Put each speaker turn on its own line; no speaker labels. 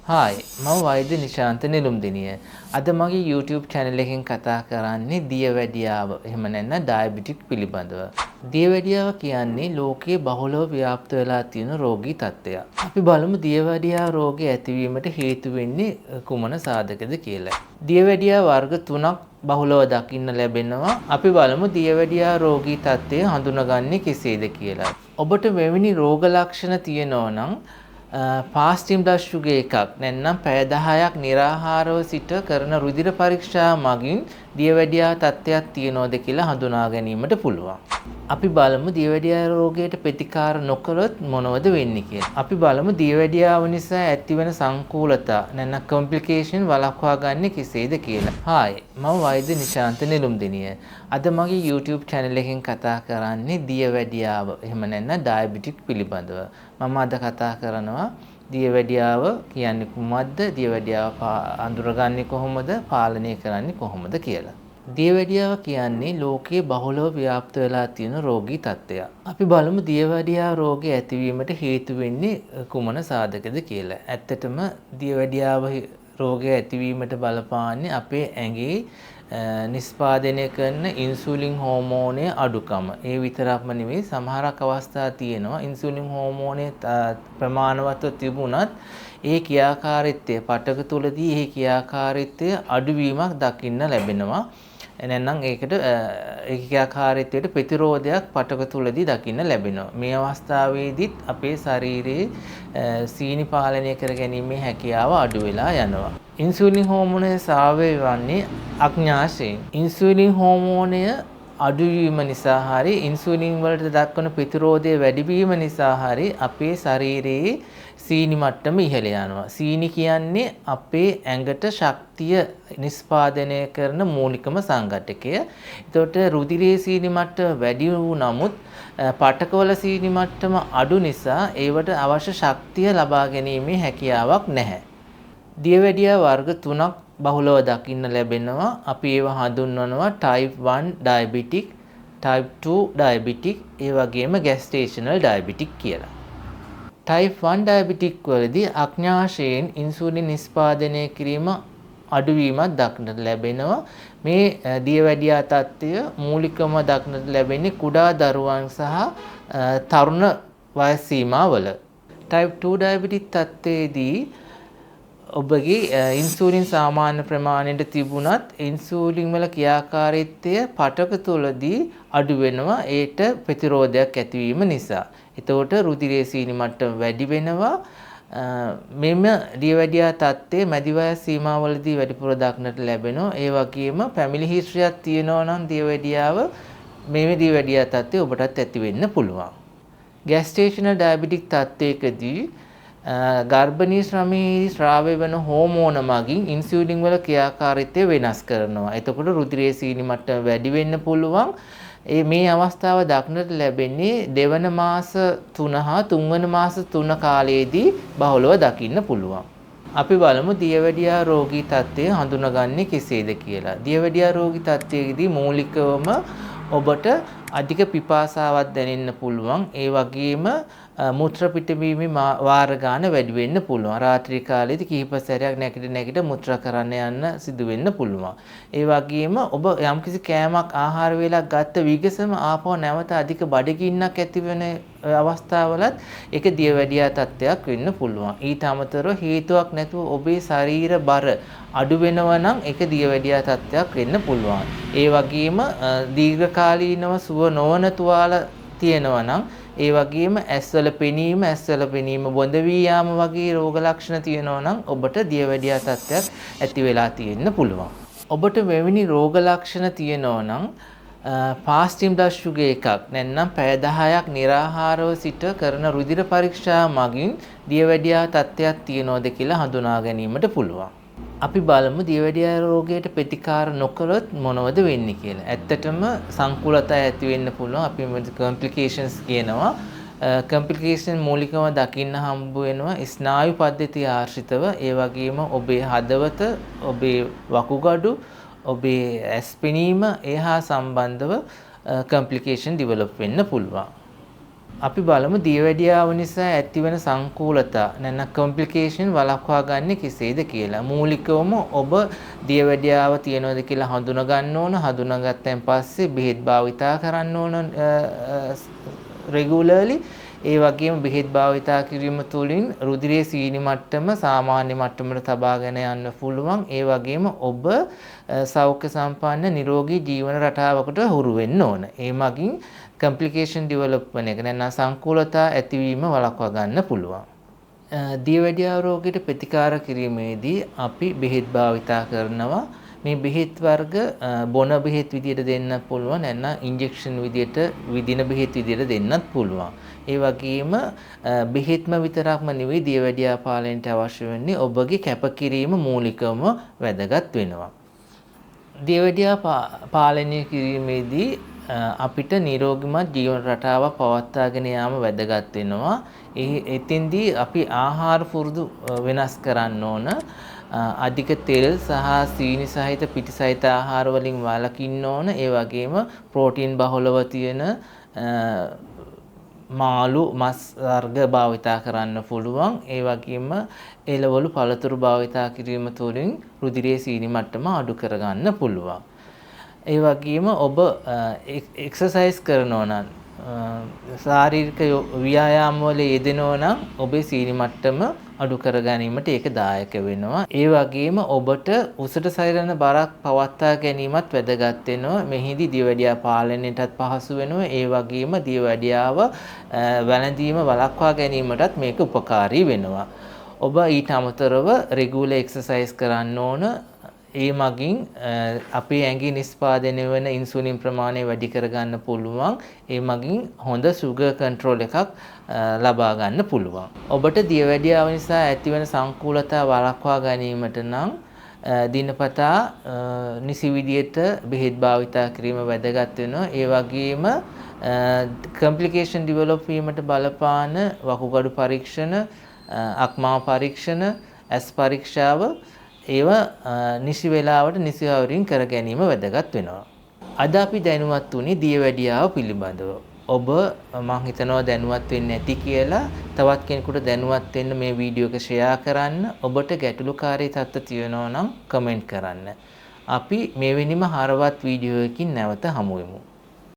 Hi මම වෛද්‍ය නිශාන්ත නිලුම්දිනිය. අද මගේ YouTube channel එකෙන් කතා කරන්නේ දියවැඩියාව එහෙම නැත්නම් ඩයබටික් පිළිබඳව. දියවැඩියාව කියන්නේ ලෝකයේ බහුලව ව්‍යාප්ත වෙලා තියෙන රෝගී තත්ත්වයක්. අපි බලමු දියවැඩියාව රෝගය ඇතිවීමට හේතු වෙන්නේ කුමන සාධකද කියලා. දියවැඩියාව වර්ග 3ක් බහුලව දකින්න ලැබෙනවා. අපි බලමු දියවැඩියාව රෝගී තත්ත්වය හඳුනගන්නේ කෙසේද කියලා. ඔබට මෙවැනි රෝග ලක්ෂණ තියෙනවා නම් පාස්ටිම් බ්ලඩ් ෂුගර් එකක් නැත්නම් පැය 10ක් निराහාරව සිට කරන රුධිර පරීක්ෂා මගින් දියවැඩියාව තත්ත්වයක් තියෙනවද කියලා හඳුනා ගැනීමට පුළුවන්. අපි බලමු දියවැඩියාව රෝගයට ප්‍රතිකාර නොකළොත් මොනවද වෙන්නේ කියලා. අපි බලමු දියවැඩියාව නිසා ඇතිවන සංකූලතා නැත්නම් කොම්ප්ලිකේෂන් වළක්වා ගන්න කෙසේද කියලා. හායි මම වෛද්‍ය නිශාන්ත නිලුම්දිනිය. අද මගේ YouTube channel එකෙන් කතා කරන්නේ දියවැඩියාව එහෙම නැත්නම් ඩයබටික් පිළිබඳව. මම අද කතා කරනවා දියවැඩියාව කියන්නේ කුමක්ද? දියවැඩියාව අඳුරගන්නේ කොහොමද? පාලනය කරන්නේ කොහොමද කියලා. දියවැඩියාව කියන්නේ ලෝකයේ බහුලව ව්‍යාප්ත වෙලා තියෙන රෝගී තත්ත්වයක්. අපි බලමු දියවැඩියාව රෝගය ඇතිවීමට හේතු වෙන්නේ කුමන සාධකද කියලා. ඇත්තටම දියවැඩියාව රෝගය ඇතිවීමට බලපාන්නේ අපේ ඇඟේ නිෂ්පාදනය කරන ඉන්සුලින් හෝමෝනයේ අඩුකම. ඒ විතරක්ම නෙවෙයි සමහරක් අවස්ථා තියෙනවා ඉන්සුලින් හෝමෝනයේ ප්‍රමාණවත්ව තිබුණත් ඒ ක්‍රියාකාරීත්වය පටක තුලදී ඒ ක්‍රියාකාරීත්වය අඩුවීමක් දකින්න ලැබෙනවා. නැත්නම් ඒකට ඒ ක්‍රියාකාරීත්වයට ප්‍රතිරෝධයක් පටක තුලදී දකින්න ලැබෙනවා. මේ අවස්ථාවේදීත් අපේ ශරීරයේ සීනි පාලනය කර ගැනීමේ හැකියාව අඩු වෙලා යනවා. ඉන්සුලින් හෝමෝනය ස්‍රාවය වන්නේ අඥාශයෙන්. ඉන්සුලින් හෝමෝනය අඩුවීම නිසා හරි ඉන්සුලින් වලට දක්වන ප්‍රතිරෝධය වැඩි වීම නිසා හරි අපේ ශරීරයේ සීනි මට්ටම ඉහළ යනවා. සීනි කියන්නේ අපේ ඇඟට ශක්තිය නිෂ්පාදනය කරන මූලිකම සංඝටකය. එතකොට රුධිරයේ සීනි මට්ටම වැඩි වූ නමුත් පටකවල සීනි මට්ටම අඩු නිසා ඒවට අවශ්‍ය ශක්තිය ලබා ගැනීමේ හැකියාවක් නැහැ. දියවැඩියාව වර්ග 3ක් බහුලව දකින්න ලැබෙනවා. අපි ඒවා හඳුන්වනවා type 1 diabetic, type 2 diabetic, ඒ වගේම gestational diabetic කියලා. type 1 diabetic වලදී අඥාශයෙන් ඉන්සුලින් නිෂ්පාදනය කිරීම අඩුවීමක් දක්නට ලැබෙනවා. මේ දියවැඩියාව තත්ත්වය මූලිකවම දක්නට ලැබෙන්නේ කුඩා දරුවන් සහ තරුණ වයස් සීමාවල. type 2 diabetic තත්ත්වයේදී ඔබගේ ඉන්සුලින් සාමාන්‍ය ප්‍රමාණයට තිබුණත් ඉන්සුලින් වල ක්‍රියාකාරීත්වය පටක තුලදී අඩු වෙනවා ඒට ප්‍රතිරෝධයක් ඇතිවීම නිසා. එතකොට රුධිරයේ සීනි මට්ටම වැඩි වෙනවා. මෙම දියවැඩියාව තත්ත්වයේ මැදි වයස් සීමාවලදී වැඩිපුර දක්නට ලැබෙනවා. ඒ වගේම ෆැමිලි හිස්ටරියක් තියෙනවා නම් දියවැඩියාව මේ දියවැඩියාව තත්ත්වය ඔබටත් ඇති වෙන්න පුළුවන්. gestational diabetic තත්ත්වයකදී ගර්භණී ශ්‍රමයේ ස්‍රාවය වන හෝමෝන මගින් ඉන්සුලින් වල ක්‍රියාකාරීත්වය වෙනස් කරනවා. එතකොට රුධිරයේ සීනි මට්ටම වැඩි වෙන්න පුළුවන්. මේ අවස්ථාව දක්නට ලැබෙන්නේ දෙවන මාස 3 හා තුන්වන මාස 3 කාලයේදී බහුලව දකින්න පුළුවන්. අපි බලමු දියවැඩියාව රෝගී තත්ත්වය හඳුනගන්නේ කෙසේද කියලා. දියවැඩියාව රෝගී තත්ත්වයේදී මූලිකවම ඔබට අධික පිපාසාවක් දැනෙන්න පුළුවන්. ඒ වගේම මුත්‍ර පිටවීමේ වාර ගන්න වැඩි වෙන්න පුළුවන්. රාත්‍රී කාලයේදී කිහිප සැරයක් නැගිට මුත්‍රා කරන්න යන්න සිදු වෙන්න පුළුවන්. ඒ වගේම ඔබ යම්කිසි කෑමක් ආහාර වේලක් ගත්ත විගසම ආපහු නැවත අධික බඩගින්නක් ඇති වෙන අවස්ථාවලත් ඒක දියවැඩියාව තත්ත්වයක් වෙන්න පුළුවන්. ඊට අමතරව හේතුවක් නැතුව ඔබේ ශරීර බර අඩු වෙනවා නම් ඒක දියවැඩියාව තත්ත්වයක් වෙන්න පුළුවන්. ඒ වගේම දීර්ඝකාලීනව සුව නොවන තුවාල තියෙනවා නම් ඒ වගේම ඇස්වල පෙනීම බොඳ වී යාම වගේ රෝග ලක්ෂණ තියෙනවා නම් ඔබට දියවැඩියාව තත්ත්වයක් ඇති වෙලා තියෙන්න පුළුවන්. ඔබට මෙවැනි රෝග ලක්ෂණ තියෙනවා නම් පාස්ටිම් බ්ලඩ් ෂුගර් එකක් නැත්නම් පැය 10ක් निराහාරව සිට කරන රුධිර පරීක්ෂා මගින් දියවැඩියාව තත්ත්වයක් තියෙනවද කියලා හඳුනා ගැනීමට පුළුවන්. අපි බලමු දියවැඩියාව රෝගයට ප්‍රතිකාර නොකළොත් මොනවද වෙන්නේ කියලා. ඇත්තටම සංකූලතා ඇති වෙන්න පුළුවන්. අපි මේකට කොම්ප්ලිකේෂන්ස් කියනවා. කොම්ප්ලිකේෂන් මූලිකව දකින්න හම්බ වෙනවා ස්නායු පද්ධතිය ආශ්‍රිතව. ඒ වගේම ඔබේ හදවත, ඔබේ වකුගඩු, ඔබේ ඇස් පෙනීම ඒ හා සම්බන්ධව කොම්ප්ලිකේෂන් ඩෙවලොප් වෙන්න පුළුවන්. අපි බලමු දියවැඩියාව නිසා ඇතිවන සංකූලතා නැත්නම් කොම්ප්ලිකේෂන් වළක්වා ගන්න කෙසේද කියලා. මූලිකවම ඔබ දියවැඩියාව තියෙනවද කියලා හඳුනා ගන්න ඕන. හඳුනාගත්තන් පස්සේ බෙහෙත් භාවිතා කරන්න ඕන රෙගුලර්ලි. ඒ වගේම බෙහෙත් භාවිතා කිරීම තුළින් රුධිරයේ සීනි මට්ටම සාමාන්‍ය මට්ටමට තබාගෙන යන්න පුළුවන්. ඒ වගේම ඔබ සෞඛ්‍ය සම්පන්න නිරෝගී ජීවන රටාවකට හුරු වෙන්න ඕන. ඒ මගින් කොම්ප්ලිකේෂන් ඩෙවලොප්මන්ට් එක නැත්නම් සංකූලතා ඇතිවීම වළක්වා ගන්න පුළුවන්. දියවැඩියාව රෝගයට ප්‍රතිකාර කිරීමේදී අපි බෙහෙත් භාවිතා කරනවා. මේ බෙහෙත් වර්ග බොන බෙහෙත් විදියට දෙන්නත් පුළුවන් නැත්නම් ඉන්ජෙක්ෂන් විදියට විදින බෙහෙත් විදියට දෙන්නත් පුළුවන්. ඒ වගේම බෙහෙත්ම විතරක්ම නෙවෙයි දියවැඩියාව පාලනයට අවශ්‍ය වෙන්නේ ඔබගේ කැපකිරීම මූලිකවම වැදගත් වෙනවා. දියවැඩියාව පාලනය කිරීමේදී අපිට නිරෝගිමත් ජීවන රටාවක් පවත්වාගෙන යාම වැදගත් වෙනවා. එතෙන්දී අපි ආහාර පුරුදු වෙනස් කරන්න ඕන. අධික තෙල් සහ සීනි සහිත පිටි සහිත ආහාර වලින් වළකින්න ඕන. ඒ වගේම ප්‍රෝටීන් බහුලව තියෙන මාළු මස් වර්ග භාවිතා කරන්න පුළුවන්. ඒ වගේම එළවලු පළතුරු භාවිතා කිරීම තුළින් රුධිරයේ සීනි මට්ටම අඩු කරගන්න පුළුවන්. ඒ වගේම ඔබ එක්සර්සයිස් කරනවා නම් ශාරීරික ව්‍යායාම වල යෙදෙනවා නම් ඔබේ සීනි මට්ටම අඩු කර ගැනීමට ඒක දායක වෙනවා. ඒ වගේම ඔබට උසට සැරෙන බරක් පවත්වා ගැනීමත් වැදගත් වෙනවා. මෙහිදී දියවැඩියාව පාලනයටත් පහසු වෙනවා. ඒ වගේම දියවැඩියාව වැළඳීම වළක්වා ගැනීමටත් මේක උපකාරී වෙනවා. ඔබ ඊට අමතරව රෙගුලර් එක්සර්සයිස් කරන්න ඕන. ඒ මගින් අපේ ඇඟේ නිෂ්පාදනය වෙන ඉන්සුලින් ප්‍රමාණය වැඩි කරගන්න පුළුවන්. ඒ මගින් හොඳ සුගර් කන්ට්‍රෝල් එකක් ලබා ගන්න පුළුවන්. ඔබට දියවැඩියාව නිසා ඇතිවන සංකූලතා වළක්වා ගැනීමට නම් දිනපතා නිසි විදියට බෙහෙත් භාවිතා කිරීම වැදගත් වෙනවා. ඒ වගේම කොම්ප්ලිකේෂන් ඩෙවලොප් වීමට බලපාන වකුගඩු පරීක්ෂණ, අක්මා පරීක්ෂණ, ඇස් පරීක්ෂාව ඒවා නිසි වේලාවට නිසි අවරින් කර ගැනීම වැදගත් වෙනවා. අද අපි දැනුවත් වුණේ දියවැඩියාව පිළිබඳව. ඔබ මම හිතනවා දැනුවත් වෙන්නේ නැති කියලා. තවත් කෙනෙකුට දැනුවත් වෙන්න මේ වීඩියෝ එක ෂෙයා කරන්න. ඔබට ගැටලුකාරී තත්ත්ව තියෙනවා නම් කමෙන්ට් කරන්න. අපි මෙවැනිම හරවත් වීඩියෝ එකකින් නැවත හමු වෙමු.